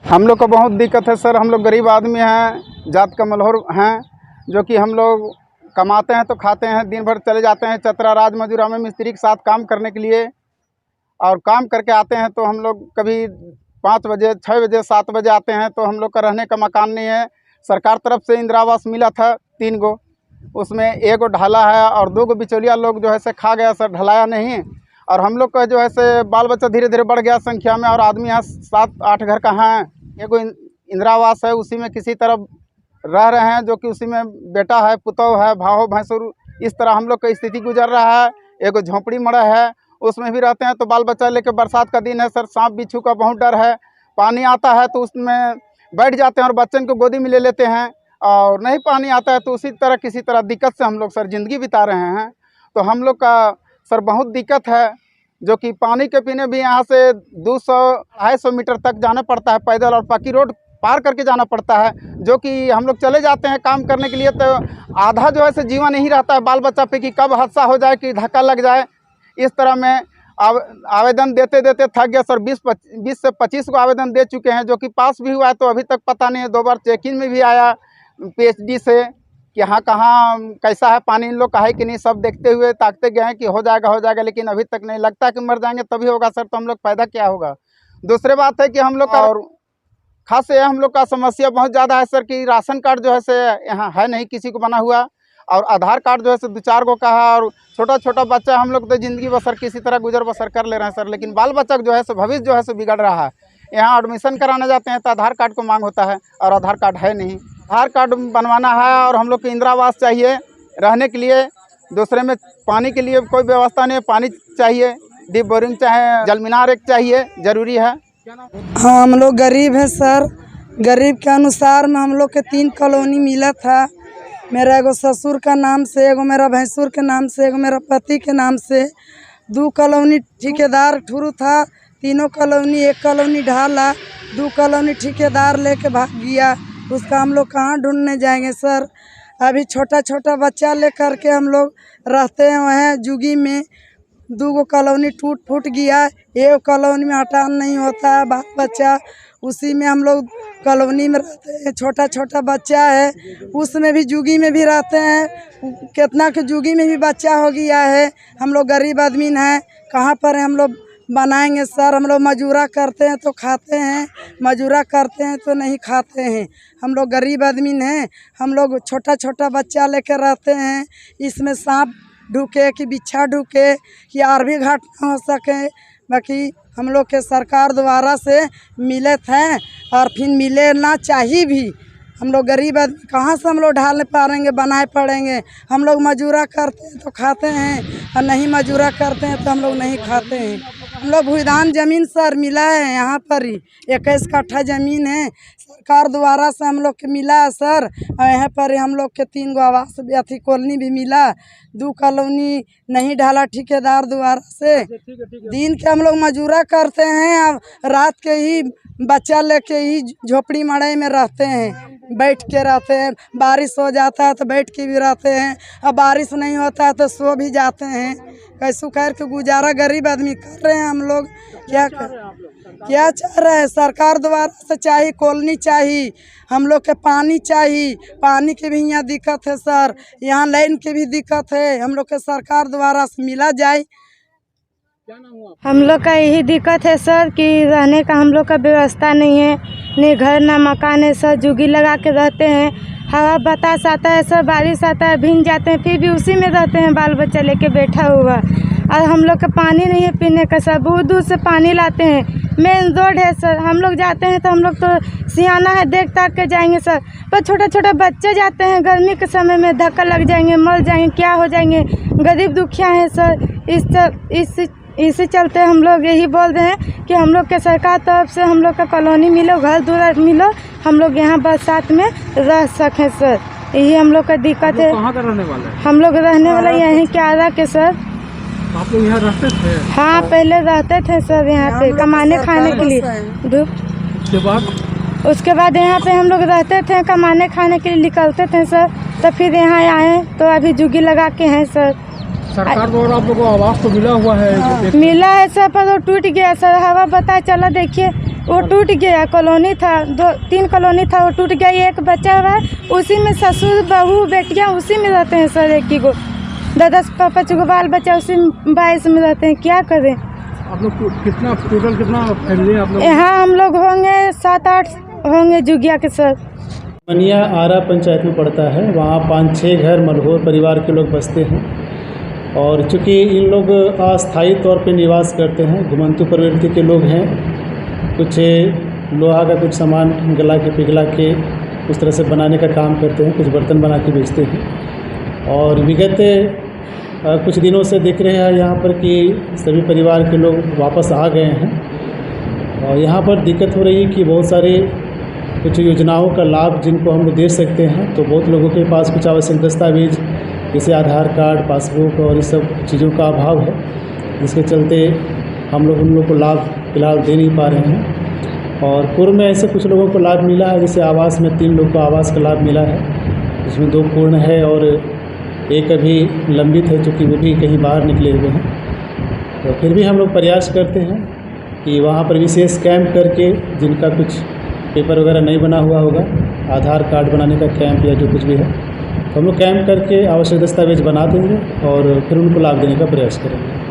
हम लोग को बहुत दिक्कत है सर। हम लोग गरीब आदमी हैं, जात का मल्होर हैं, जो कि हम लोग कमाते हैं तो खाते हैं, दिन भर चले जाते हैं चतरा राज मजूरा में मिस्त्री के साथ काम करने के लिए, और काम करके आते हैं तो हम लोग कभी 5 बजे 6 बजे 7 बजे आते हैं तो हम लोग का रहने का मकान नहीं है। सरकार तरफ से इंदिरा आवास मिला था 3 गो, उसमें 1 गो ढाला है और 2 गो बिचौलिया लोग जो है से खा गया सर, ढलाया नहीं। और हम लोग का जो है से बाल बच्चा धीरे धीरे बढ़ गया संख्या में, और आदमी यहाँ 7-8 घर का हैं। एगो इंदिरा आवास है, उसी में किसी तरह रह रहे हैं, जो कि उसी में बेटा है, पुतौ है, भाव भैंसुर, इस तरह हम लोग का स्थिति गुजर रहा है। एगो झोंपड़ी मड़ा है, उसमें भी रहते हैं। तो बाल बच्चा लेके, बरसात का दिन है सर, सांप बिच्छू का बहुत डर है। पानी आता है तो उसमें बैठ जाते हैं और बच्चन को गोदी में ले लेते हैं, और नहीं पानी आता है तो उसी तरह किसी तरह दिक्कत से हम लोग सर ज़िंदगी बिता रहे हैं। तो हम लोग का सर बहुत दिक्कत है, जो कि पानी के पीने भी यहाँ से 200-250 मीटर तक जाना पड़ता है पैदल, और पक्की रोड पार करके जाना पड़ता है। जो कि हम लोग चले जाते हैं काम करने के लिए तो आधा जो है से जीवन नहीं रहता है बाल बच्चा पे, कि कब हादसा हो जाए, कि धक्का लग जाए। इस तरह में आवेदन देते देते थक गया सर। 20 से 25 को आवेदन दे चुके हैं, जो कि पास भी हुआ है तो अभी तक पता नहीं है। 2 बार चेकिंग में भी आया PhD से कि हाँ कहाँ कैसा है पानी, इन लोग का है कि नहीं, सब देखते हुए ताकते गए हैं कि हो जाएगा, लेकिन अभी तक नहीं। लगता कि मर जाएंगे तभी होगा सर, तो हम लोग पैदा क्या होगा। दूसरी बात है कि हम लोग का, और खास है हम लोग का समस्या बहुत ज़्यादा है सर, कि राशन कार्ड जो है से यहाँ है नहीं किसी को बना हुआ, और आधार कार्ड जो है से 2-4 गो का है, और छोटा बच्चा हम लोग तो ज़िंदगी बसर किसी तरह गुजर बसर कर ले रहे हैं सर। लेकिन बाल बच्चा जो है सो भविष्य जो है सो बिगड़ रहा है। यहाँ एडमिशन कराने जाते हैं तो आधार कार्ड को मांग होता है, और आधार कार्ड है नहीं। आधार कार्ड बनवाना है, और हम लोग को इंदिरा आवास चाहिए रहने के लिए। दूसरे में पानी के लिए कोई व्यवस्था नहीं है, पानी चाहिए, डीप बोरिंग चाहे जल मीनार एक चाहिए, ज़रूरी है। हाँ, हम लोग गरीब हैं सर। गरीब के अनुसार में हम लोग के 3 कॉलोनी मिला था। मेरा एगो ससुर का नाम से, एगो मेरा भैंसुर के नाम से, एगो मेरा पति के नाम से। 2 कॉलोनी ठेकेदार ठुरू था, 3 कॉलोनी, 1 कॉलोनी ढाला, 2 कॉलोनी ठेकेदार लेके भाग गया। उसका हम लोग कहाँ ढूंढने जाएंगे सर। अभी छोटा बच्चा ले करके हम लोग रहते हैं वहाँ जुगी में। 2 गो कॉलोनी टूट फूट गया, 1 कॉलोनी में हटान नहीं होता है बाल बच्चा, उसी में हम लोग कॉलोनी में रहते हैं। छोटा बच्चा है, उसमें भी जुगी में भी रहते हैं। कितना के जुगी में भी बच्चा हो गया है। हम लोग गरीब आदमी हैं, कहाँ पर हम लोग बनाएंगे सर। हम लोग मजूरा करते हैं तो खाते हैं, मजूरा करते हैं तो नहीं खाते हैं। हम लोग गरीब आदमी हैं। हम लोग छोटा बच्चा लेकर रहते हैं। इसमें सांप ढुके कि बिच्छा ढुके कि और भी घाट ना हो सके। बाकी हम लोग के सरकार द्वारा से मिले थे, और फिर मिले ना चाहिए भी। हम लोग गरीब आदमी कहाँ से हम लोग ढालने पाएंगे, बनाए पड़ेंगे। हम लोग मजूरा करते हैं तो खाते हैं, और नहीं मजूरा करते हैं तो हम लोग नहीं खाते हैं। हम लोग भूदान ज़मीन सर मिला है, यहाँ पर ही 21 कट्ठा ज़मीन है, सरकार द्वारा से हम लोग के मिला है सर। और यहाँ पर हम लोग के 3 गो आवास अथी कॉलोनी भी मिला, 2 कॉलोनी नहीं ढाला ठेकेदार द्वारा से। दिन के हम लोग मजूरा करते हैं, अब रात के ही बच्चा लेके ही झोपड़ी मड़ाई में रहते हैं, बैठ के रहते हैं। बारिश हो जाता है तो बैठ के भी रहते हैं, और बारिश नहीं होता है तो सो भी जाते हैं। कैसू खैर के गुजारा गरीब आदमी कर रहे हैं हम लोग। क्या चाह रहे हैं सरकार द्वारा से? चाहिए कॉलोनी चाहिए, हम लोग के पानी चाहिए। पानी की भी यहाँ दिक्कत है सर, यहाँ लाइन की भी दिक्कत है। हम लोग के सरकार द्वारा से मिला जाए। हम लोग का यही दिक्कत है सर, कि रहने का हम लोग का व्यवस्था नहीं है, नहीं घर ना मकान है सर। जुगी लगा के रहते हैं, हवा बतास आता है सर, बारिश आता है, भीग जाते हैं, फिर भी उसी में रहते हैं बाल बच्चा लेके बैठा हुआ। और हम लोग का पानी नहीं है पीने का सर, बहुत दूर से पानी लाते हैं। मेन रोड है सर, हम लोग जाते हैं तो हम लोग तो सियाना है, देख ताक के जाएंगे सर, पर छोटा बच्चे जाते हैं गर्मी के समय में, धक्का लग जाएंगे, मर जाएंगे, क्या हो जाएंगे। गरीब दुखिया हैं सर। इसी चलते हम लोग यही बोल रहे हैं कि हम लोग के सरकार तरफ से हम लोग का कॉलोनी मिलो, घर दूर मिलो, हम लोग यहाँ बरसात में रह सकें सर। यही हम लोग का दिक्कत है। कहाँ का रहने वाला है? हम लोग रहने वाला यहीं क्यारा के सर। आप लोग यहाँ रहते थे? हाँ, पहले रहते थे सर यहाँ पे कमाने खाने के लिए। उसके बाद यहाँ पे हम लोग रहते थे, कमाने खाने के लिए निकलते थे सर। तो फिर यहाँ आए तो अभी जुगी लगा के हैं सर। सरकार द्वारा आप लोगों को आवास तो मिला हुआ है? मिला है सर, पर वो टूट गया सर। हवा बताए चला, देखिए वो टूट गया। कॉलोनी था, 2-3 कॉलोनी था, वो टूट गया। एक बच्चा हुआ, उसी में ससुर बहू बेटियाँ उसी में रहते हैं सर। एक ही को 10-10 5 गो बाल बच्चा उसी में 22 में रहते हैं। क्या करें? आप लोग कितना टोटल कितना फैमिली है आप लोग? यहाँ हम लोग होंगे 7-8 होंगे जुगिया के सर। मनिया आरा पंचायत में पड़ता है। वहाँ 5-6 घर मलहोर परिवार के लोग बसते हैं और चूँकि इन लोग अस्थायी तौर पे निवास करते हैं, घुमंतु प्रवृत्ति के लोग हैं। कुछ लोहा का कुछ सामान गला के पिघला के उस तरह से बनाने का काम करते हैं, कुछ बर्तन बना के बेचते हैं। और विगत कुछ दिनों से देख रहे हैं यहाँ पर कि सभी परिवार के लोग वापस आ गए हैं और यहाँ पर दिक्कत हो रही है कि बहुत सारे कुछ योजनाओं का लाभ जिनको हम लोग दे सकते हैं, तो बहुत लोगों के पास कुछ आवश्यक दस्तावेज जैसे आधार कार्ड, पासबुक और इस सब चीज़ों का अभाव है, जिसके चलते हम लोग उन लोगों को लाभ फिलहाल दे नहीं पा रहे हैं। और पूर्व में ऐसे कुछ लोगों को लाभ मिला है, जैसे आवास में 3 लोगों को आवास का लाभ मिला है, जिसमें 2 पूर्ण है और एक अभी लंबित है, चूँकि वो भी कहीं बाहर निकले हुए हैं। तो फिर भी हम लोग प्रयास करते हैं कि वहाँ पर विशेष कैंप करके जिनका कुछ पेपर वगैरह नहीं बना हुआ होगा, आधार कार्ड बनाने का कैंप या जो कुछ भी है, तो हम लोग कैंप करके आवश्यक दस्तावेज बना देंगे और फिर उनको लाभ देने का प्रयास करेंगे।